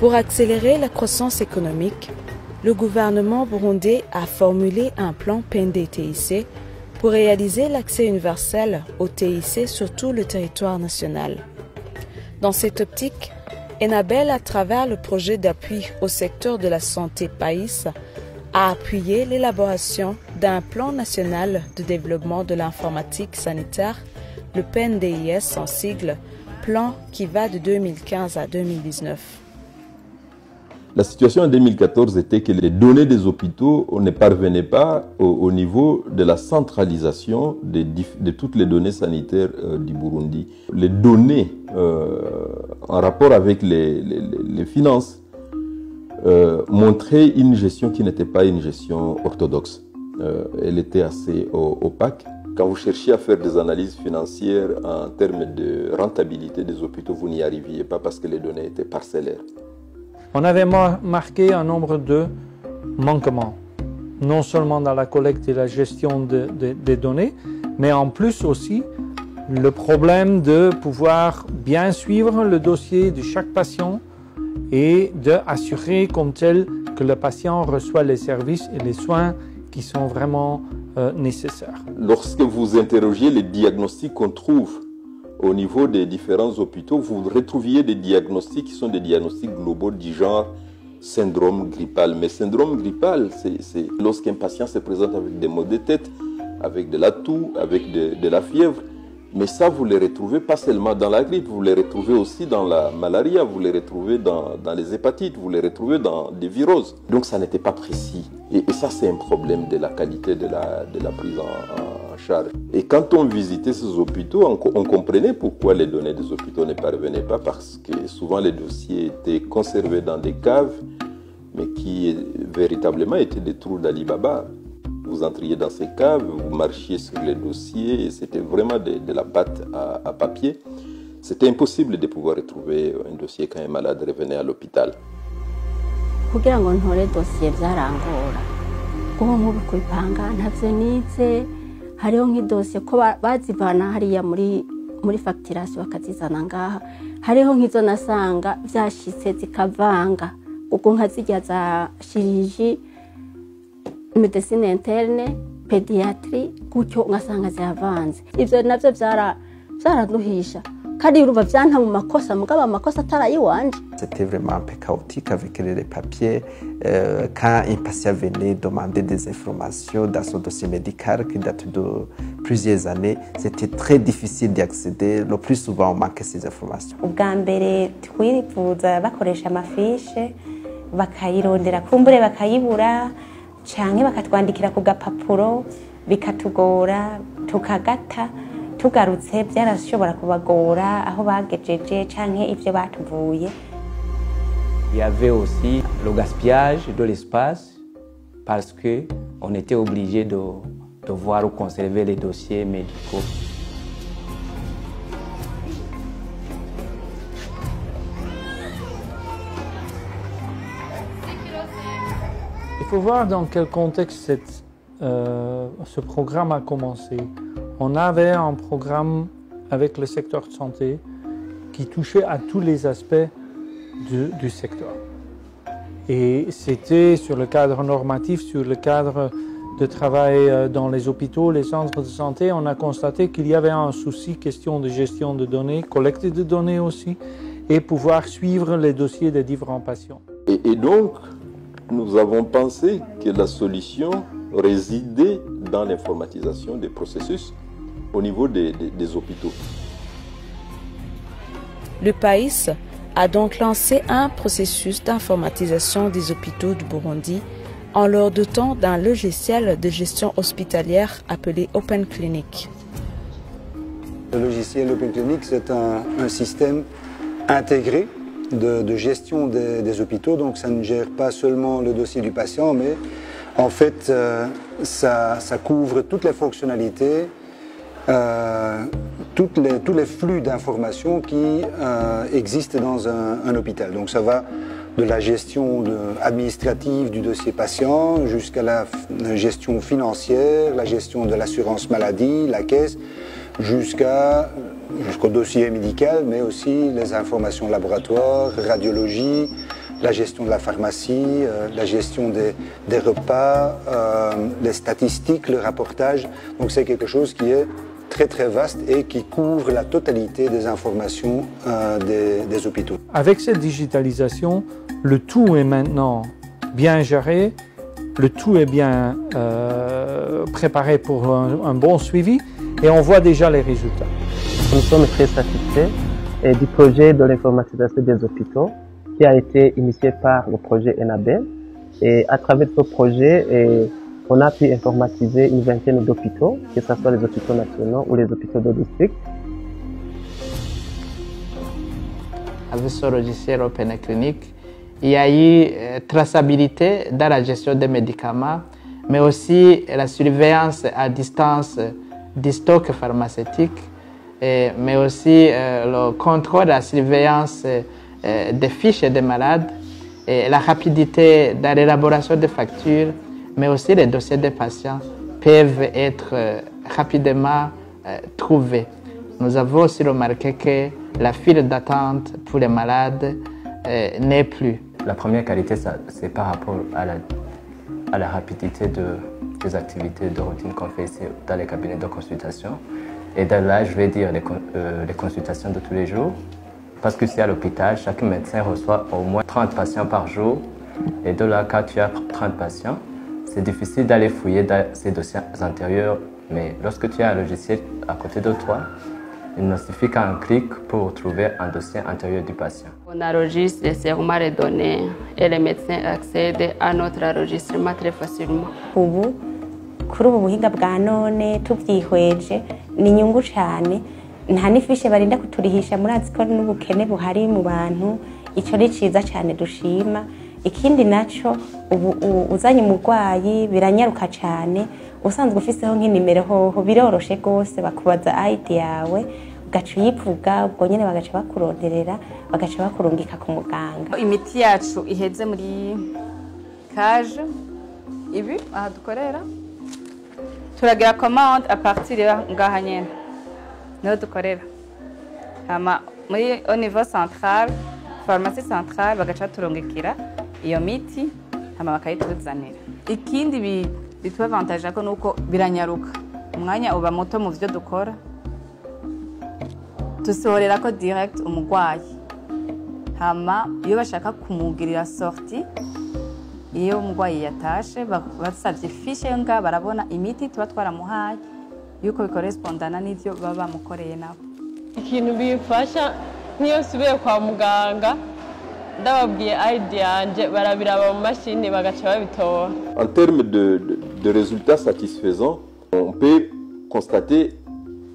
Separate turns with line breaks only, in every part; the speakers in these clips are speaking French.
Pour accélérer la croissance économique, le gouvernement burundais a formulé un plan PNDTIC pour réaliser l'accès universel au TIC sur tout le territoire national. Dans cette optique, Enabel, à travers le projet d'appui au secteur de la santé PAIS, a appuyé l'élaboration d'un plan national de développement de l'informatique sanitaire, le PNDIS en sigle, plan qui va de 2015 à 2019.
La situation en 2014 était que les données des hôpitaux ne parvenaient pas au niveau de la centralisation de toutes les données sanitaires du Burundi. Les données en rapport avec les finances montraient une gestion qui n'était pas une gestion orthodoxe. Elle était assez opaque. Quand vous cherchiez à faire des analyses financières en termes de rentabilité des hôpitaux, vous n'y arriviez pas parce que les données étaient parcellaires.
On avait marqué un nombre de manquements, non seulement dans la collecte et la gestion des données, mais en plus aussi le problème de pouvoir bien suivre le dossier de chaque patient et d'assurer comme tel que le patient reçoit les services et les soins qui sont vraiment nécessaires.
Lorsque vous interrogez les diagnostics qu'on trouve au niveau des différents hôpitaux, vous retrouviez des diagnostics qui sont des diagnostics globaux du genre syndrome grippal. Mais syndrome grippal, c'est lorsqu'un patient se présente avec des maux de tête, avec de la toux, avec de la fièvre. Mais ça, vous les retrouvez pas seulement dans la grippe, vous les retrouvez aussi dans la malaria, vous les retrouvez dans les hépatites, vous les retrouvez dans des viroses. Donc ça n'était pas précis. Et ça, c'est un problème de la qualité de la prise en charge. Et quand on visitait ces hôpitaux, on comprenait pourquoi les données des hôpitaux ne parvenaient pas, parce que souvent les dossiers étaient conservés dans des caves, mais qui véritablement étaient des trous d'Ali Baba. Vous entriez dans ces caves, vous marchiez sur les dossiers, et c'était vraiment de la pâte à papier. C'était impossible de pouvoir retrouver un dossier quand un malade revenait à l'hôpital.
Kugira ngo ntore dossier byarangora kuko nk'ubu kubipanga ntavyo nize hariho nk'idosiye ko bazivana hariya muri facturation bakazizana ngaha hariho nk'izo nasanga vyashitse zikavanga kuko nkazirya za chirurgie médecine interne pédiatrie gutyo ngasanga ziravanze ivyo navyo vyaraduhisha kandi urumva vyanta mu makosa mugaba amakosa atarayiwanje.
C'était vraiment un peu chaotique avec les papiers. Quand un patient venait demander des informations dans son dossier médical qui date de plusieurs années, c'était très difficile d'y accéder. Le plus souvent, on manquait ces informations.
Ubwa mbere twirifuza bakoresha amafishe bakayirondera kumbure bakayibura canke bakatwandikira ku gapapuro bikatugora tukagata tugarutse byarashobora kubagora aho bagejeje canke ivyo batuvuye.
Il y avait aussi le gaspillage de l'espace parce qu'on était obligé de devoir conserver les dossiers médicaux.
Il faut voir dans quel contexte ce programme a commencé. On avait un programme avec le secteur de santé qui touchait à tous les aspects du secteur. Et c'était sur le cadre normatif, sur le cadre de travail dans les hôpitaux, les centres de santé. On a constaté qu'il y avait un souci, question de gestion de données, collecte de données aussi, et pouvoir suivre les dossiers des différents patients.
Et donc, nous avons pensé que la solution résidait dans l'informatisation des processus au niveau des hôpitaux.
Le PAIS a donc lancé un processus d'informatisation des hôpitaux du Burundi en leur dotant d'un logiciel de gestion hospitalière appelé Open Clinic.
Le logiciel Open Clinic, c'est un système intégré de gestion des hôpitaux, donc ça ne gère pas seulement le dossier du patient, mais en fait ça couvre toutes les fonctionnalités, tous les flux d'informations qui existent dans un hôpital. Donc ça va de la gestion administrative du dossier patient jusqu'à la gestion financière, la gestion de l'assurance maladie, la caisse, jusqu'au dossier médical, mais aussi les informations laboratoires, radiologie, la gestion de la pharmacie, la gestion des repas, les statistiques, le rapportage. Donc c'est quelque chose qui est très très vaste et qui couvre la totalité des informations des hôpitaux.
Avec cette digitalisation, le tout est maintenant bien géré, le tout est bien préparé pour un bon suivi et on voit déjà les résultats.
Nous sommes très satisfaits du projet de l'informatisation des hôpitaux qui a été initié par le projet ENABEL. Et à travers ce projet, on a pu informatiser une vingtaine d'hôpitaux, que ce soit les hôpitaux nationaux ou les hôpitaux de district.
Avec ce logiciel Open Clinic, il y a eu traçabilité dans la gestion des médicaments, mais aussi la surveillance à distance du stock pharmaceutique, mais aussi le contrôle, la surveillance des fiches des malades, et la rapidité dans l'élaboration des factures, mais aussi les dossiers des patients peuvent être rapidement trouvés. Nous avons aussi remarqué que la file d'attente pour les malades n'est plus.
La première qualité, c'est par rapport à la rapidité des activités de routine qu'on fait ici dans les cabinets de consultation. Et de là, je vais dire les consultations de tous les jours. Parce que c'est à l'hôpital, chaque médecin reçoit au moins 30 patients par jour. Et de là, quand tu as 30 patients, c'est difficile d'aller fouiller dans ces dossiers antérieurs. Mais lorsque tu as un logiciel à côté de toi, il ne suffit qu'un clic pour trouver un dossier antérieur du patient.
On enregistre seulement les données et les médecins accèdent à notre enregistrement très facilement.
Ubu kuri ubu buhinga bwa none tubyihweje ni inyungu cyane, nta n'ifishe barinda kuturihisha, murazi ko n'ubukene buhari mu bantu, icyo ni cyiza cyane dushima. Ikindi naco ubu uzanye umurwayi biranyaruka cyane, usanzwe ufiseho nk'inimero hoho biroroshe rwose, bakubaza ID yawe ugaca uyivuga, ubwo nyine bagaca bakuronderera, bagaca bakurungika ku muganga.
Imiti yacu iheze muri cage ibi aha dukorera, turagira commande à partir ngaha nyene niho dukorera, hama muri au niveau central, pharmacie centrale bagaca turungikira iyo miti hama bakayituzanira. Ikindi bitwa avantage ko nuko biranyaruka, umwanya uba muto mu byo dukora, dusohorera ko direct umurwayi, hama iyo bashaka kumugirira sortie, iyo umurwayi yatashe basabye fiche nga barabona imiti tuba twaramuhaye yuko bikorespondana n'ivyo baba bamukoreye nabo.
Ikintu bifasha niyo subiye kwa muganga ndababwiye ID yanje barabiraba mu mashini bagaca babitora.
En termes de résultats satisfaisants, on peut constater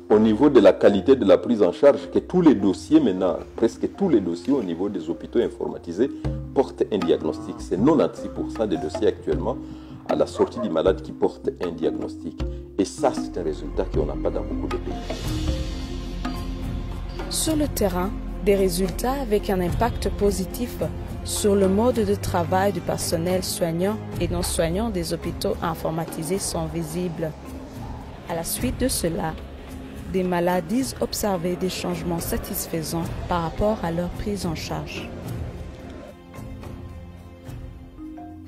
au niveau de la qualité de la prise en charge que tous les dossiers maintenant, presque tous les dossiers au niveau des hôpitaux informatisés portent un diagnostic. C'est 96% des dossiers actuellement à la sortie du malade qui portent un diagnostic. Et ça, c'est un résultat qu'on n'a pas dans beaucoup de pays.
Sur le terrain, des résultats avec un impact positif sur le mode de travail du personnel soignant et non soignant des hôpitaux informatisés sont visibles. À la suite de cela, des malades disent observer des changements satisfaisants par rapport à leur prise en charge.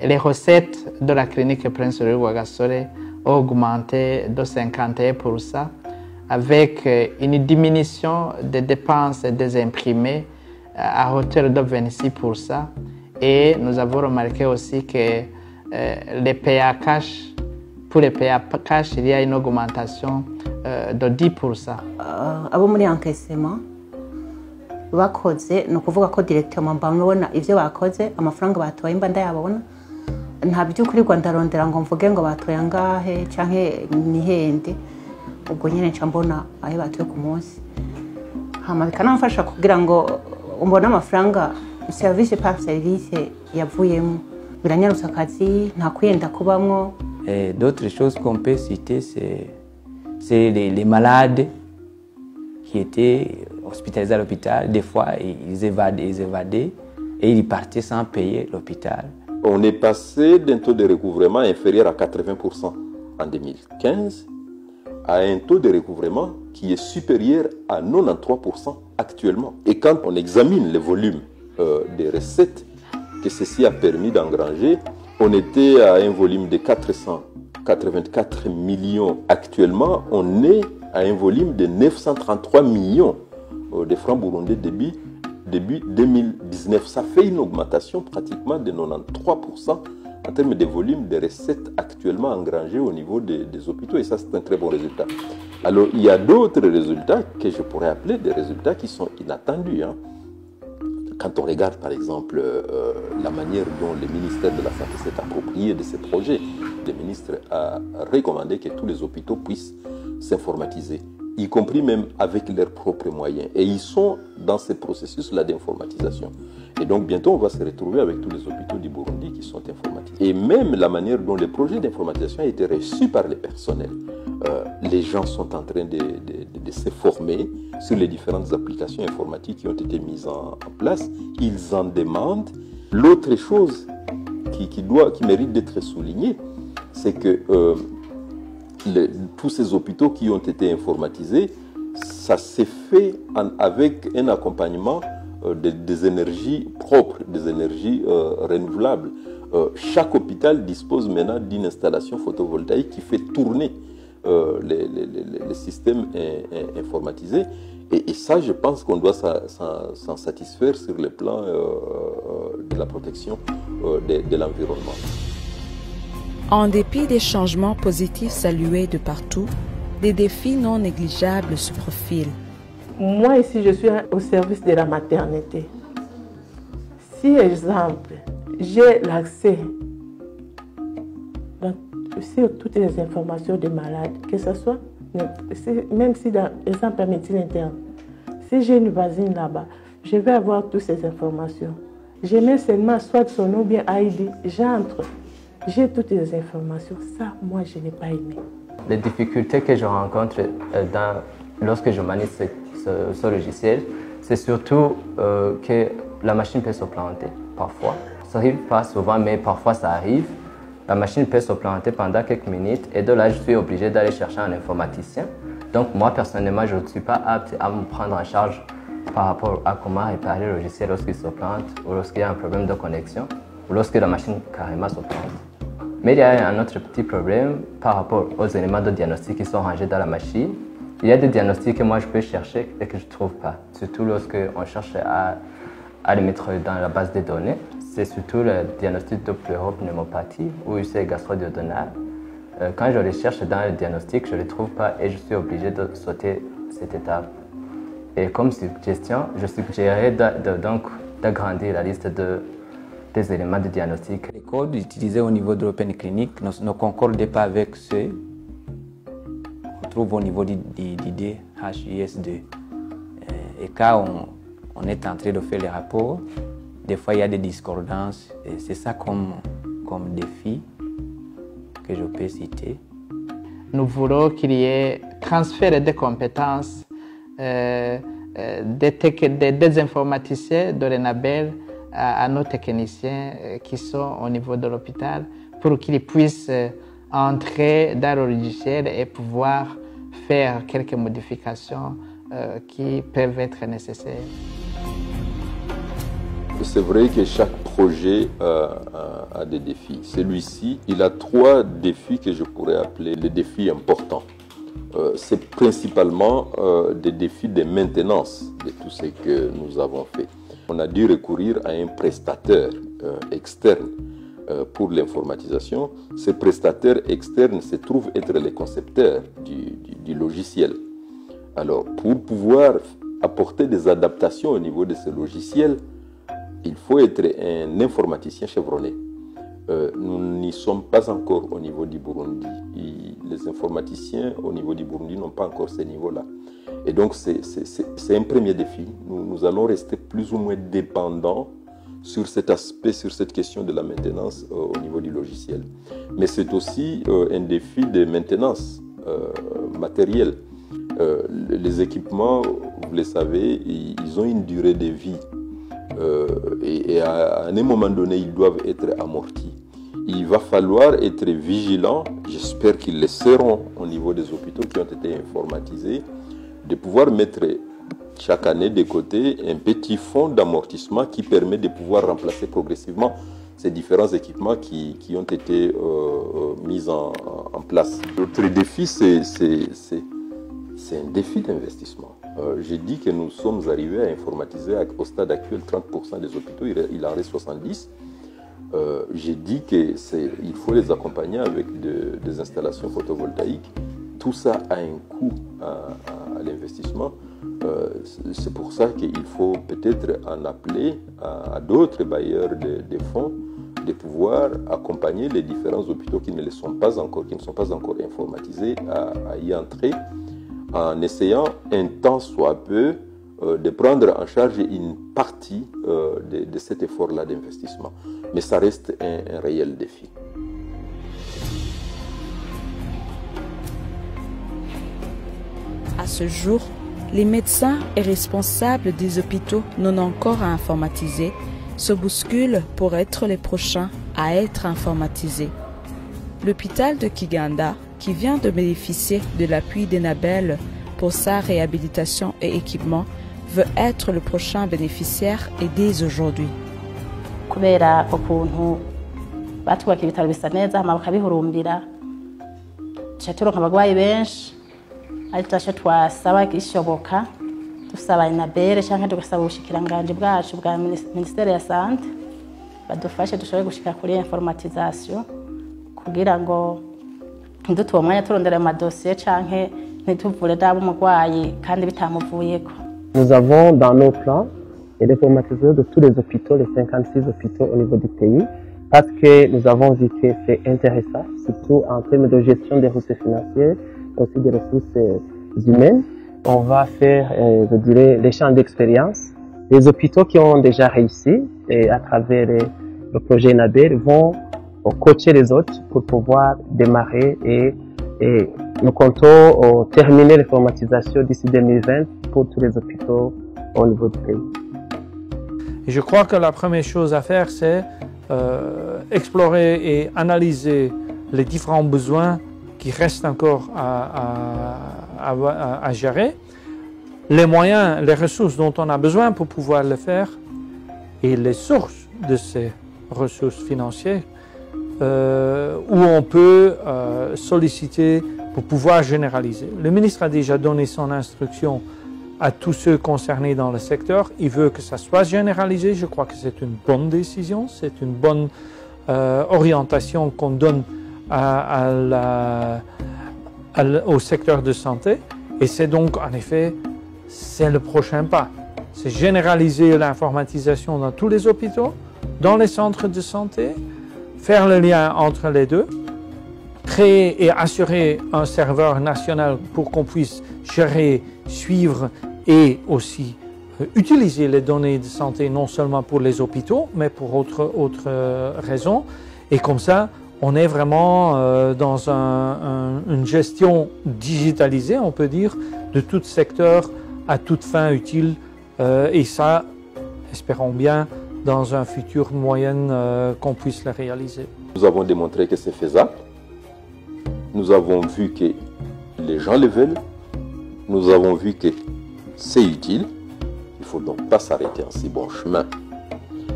Les recettes de la clinique Prince Rui Rwagasore ont augmenté de 51% avec une diminution des dépenses des imprimés à hauteur de 26%. Et nous avons remarqué aussi que les PA cash, pour les PA cash, il y a une augmentation de 10%.
Abo muri encaissement bakoze no kuvuga ko directement mbamubona ivyo bakoze amafaranga batoye mba ndayabona, nta byukuri Rwanda rondera ngo mvuge ngo batoye angahe canke nihende, ubwo nyene nca mbona ahe batoye ku munsi, hama bikanamfasha kugira ngo umbone amafaranga service par service yavuyemo, biranyarutsa akazi nta kuyenda kubamwo.
D'autres choses qu'on peut citer, c'est les malades qui étaient hospitalisés à l'hôpital. Des fois, ils évadaient et ils partaient sans payer l'hôpital.
On est passé d'un taux de recouvrement inférieur à 80% en 2015 à un taux de recouvrement qui est supérieur à 93% actuellement. Et quand on examine le volume des recettes que ceci a permis d'engranger. On était à un volume de 484 millions. Actuellement, on est à un volume de 933 millions de francs burundais début 2019. Ça fait une augmentation pratiquement de 93% en termes de volume de recettes actuellement engrangées au niveau des hôpitaux. Et ça, c'est un très bon résultat. Alors, il y a d'autres résultats que je pourrais appeler des résultats qui sont inattendus. Quand on regarde, par exemple, la manière dont le ministère de la Santé s'est approprié de ces projets, le ministre a recommandé que tous les hôpitaux puissent s'informatiser, y compris même avec leurs propres moyens. Et ils sont dans ce processus-là d'informatisation. Et donc, bientôt, on va se retrouver avec tous les hôpitaux du Burundi qui sont informatisés. Et même la manière dont les projets d'informatisation ont été reçus par les personnels. Les gens sont en train de se former sur les différentes applications informatiques qui ont été mises en place. Ils en demandent. L'autre chose qui mérite d'être soulignée, c'est que tous ces hôpitaux qui ont été informatisés, ça s'est fait avec un accompagnement des énergies propres, des énergies renouvelables. Chaque hôpital dispose maintenant d'une installation photovoltaïque qui fait tourner les systèmes informatisés. Et ça, je pense qu'on doit s'en satisfaire sur le plan de la protection de l'environnement.
En dépit des changements positifs salués de partout, des défis non négligeables se profilent.
Moi, ici, je suis au service de la maternité. Si, exemple, j'ai l'accès sur toutes les informations des malades, que ce soit, même si dans exemple, médecine interne, si j'ai une voisine là-bas, je vais avoir toutes ces informations. Je mets seulement soit son nom ou bien ID, j'entre, j'ai toutes les informations. Ça, moi, je n'ai pas aimé.
Les difficultés que je rencontre lorsque je manie ce logiciel, c'est surtout que la machine peut se planter parfois. Ça n'arrive pas souvent, mais parfois ça arrive. La machine peut se planter pendant quelques minutes et de là, je suis obligé d'aller chercher un informaticien. Donc moi, personnellement, je ne suis pas apte à me prendre en charge par rapport à comment réparer le logiciel lorsqu'il se plante ou lorsqu'il y a un problème de connexion ou lorsque la machine carrément se plante. Mais il y a un autre petit problème par rapport aux éléments de diagnostic qui sont rangés dans la machine. Il y a des diagnostics que moi je peux chercher et que je ne trouve pas, surtout lorsqu'on cherche à les mettre dans la base de données. C'est surtout le diagnostic de pleuropneumopathie ou UC gastro-duodénal. Quand je les cherche dans le diagnostic, je ne les trouve pas et je suis obligé de sauter cette étape. Et comme suggestion, je suggérerais d'agrandir la liste des éléments de diagnostic.
Les codes utilisés au niveau de l'Open Clinic ne concordent pas avec ceux qu'on trouve au niveau du DHIS2. Et quand on est en train de faire les rapports, des fois il y a des discordances. Et c'est ça comme défi que je peux citer.
Nous voulons qu'il y ait transfert de compétences des informaticiens de l'ENABEL à nos techniciens qui sont au niveau de l'hôpital pour qu'ils puissent entrer dans le logiciel et pouvoir faire quelques modifications qui peuvent être nécessaires.
C'est vrai que chaque projet a des défis. Celui-ci, il a 3 défis que je pourrais appeler les défis importants. C'est principalement des défis de maintenance de tout ce que nous avons fait. On a dû recourir à un prestataire externe pour l'informatisation. Ce prestataire externe se trouve être le concepteur du logiciel. Alors, pour pouvoir apporter des adaptations au niveau de ce logiciel, il faut être un informaticien chevronné. Nous n'y sommes pas encore au niveau du Burundi. Les informaticiens au niveau du Burundi n'ont pas encore ce niveau-là. Et donc, c'est un premier défi. Nous allons rester plus ou moins dépendants sur cet aspect, sur cette question de la maintenance au niveau du logiciel. Mais c'est aussi un défi de maintenance matérielle. Les équipements, vous le savez, ils ont une durée de vie. Et à un moment donné, ils doivent être amortis. Il va falloir être vigilant, j'espère qu'ils le seront au niveau des hôpitaux qui ont été informatisés, de pouvoir mettre chaque année de côté un petit fonds d'amortissement qui permet de pouvoir remplacer progressivement ces différents équipements qui ont été mis en place. L'autre défi, c'est un défi d'investissement. J'ai dit que nous sommes arrivés à informatiser au stade actuel 30% des hôpitaux, il en reste 70%. J'ai dit qu'il faut les accompagner avec des installations photovoltaïques. Tout ça a un coût à l'investissement. C'est pour ça qu'il faut peut-être en appeler à d'autres bailleurs de fonds de pouvoir accompagner les différents hôpitaux qui ne sont pas encore informatisés à y entrer, en essayant un tant soit peu de prendre en charge une partie de cet effort-là d'investissement. Mais ça reste un réel défi.
À ce jour, les médecins et responsables des hôpitaux non encore informatisés se bousculent pour être les prochains à être informatisés. L'hôpital de Kiganda, qui vient de bénéficier de l'appui d'Enabel pour sa réhabilitation et équipement, veut être le prochain bénéficiaire et dès aujourd'hui.
Kubera ukuntu batwubaka ibitaro bisa neza hama bakabihurumbira tuca turonka abagwayi benshi ari twasho twasaba gishoboka dusaba Enabel canke tugasaba ubushikiranganje bwacu bwa ministere ya sante badufashe dushobore gushika kuri informatisation kugira ngo ndutu uwo mwanya turondera amadosiye canke ntituvure dabo umugwayi kandi bitamuvuyeko.
Nous avons dans nos plans l'informatisation de tous les hôpitaux, les 56 hôpitaux au niveau du pays, parce que nous avons vu que c'est intéressant, surtout en termes de gestion des ressources financières, aussi des ressources humaines. On va faire, je dirais, les champs d'expérience. Les hôpitaux qui ont déjà réussi, et à travers le projet Enabel, vont coacher les autres pour pouvoir démarrer et nous comptons terminer l'informatisation d'ici 2020 pour tous les hôpitaux au niveau du pays.
Et je crois que la première chose à faire, c'est explorer et analyser les différents besoins qui restent encore à gérer, les moyens, les ressources dont on a besoin pour pouvoir le faire et les sources de ces ressources financières où on peut solliciter pour pouvoir généraliser. Le ministre a déjà donné son instruction à tous ceux concernés dans le secteur. Il veut que ça soit généralisé. Je crois que c'est une bonne décision, c'est une bonne orientation qu'on donne au secteur de santé. Et c'est donc, en effet, c'est le prochain pas. C'est généraliser l'informatisation dans tous les hôpitaux, dans les centres de santé, faire le lien entre les deux, créer et assurer un serveur national pour qu'on puisse gérer, suivre et aussi utiliser les données de santé non seulement pour les hôpitaux, mais pour autres raisons. Et comme ça, on est vraiment dans une gestion digitalisée, on peut dire, de tout secteur à toute fin utile. Et ça, espérons bien, dans un futur moyen qu'on puisse le réaliser.
Nous avons démontré que c'est faisable. Nous avons vu que les gens le veulent. Nous avons vu que c'est utile. Il ne faut donc pas s'arrêter en si bon chemin.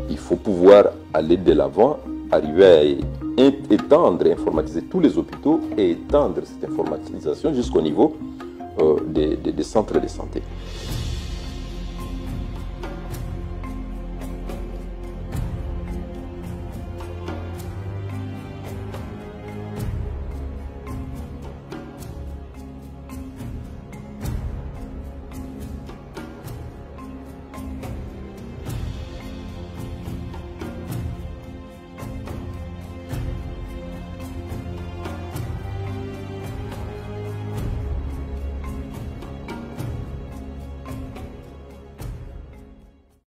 Il faut pouvoir aller de l'avant, arriver à étendre, informatiser tous les hôpitaux et étendre cette informatisation jusqu'au niveau des centres de santé.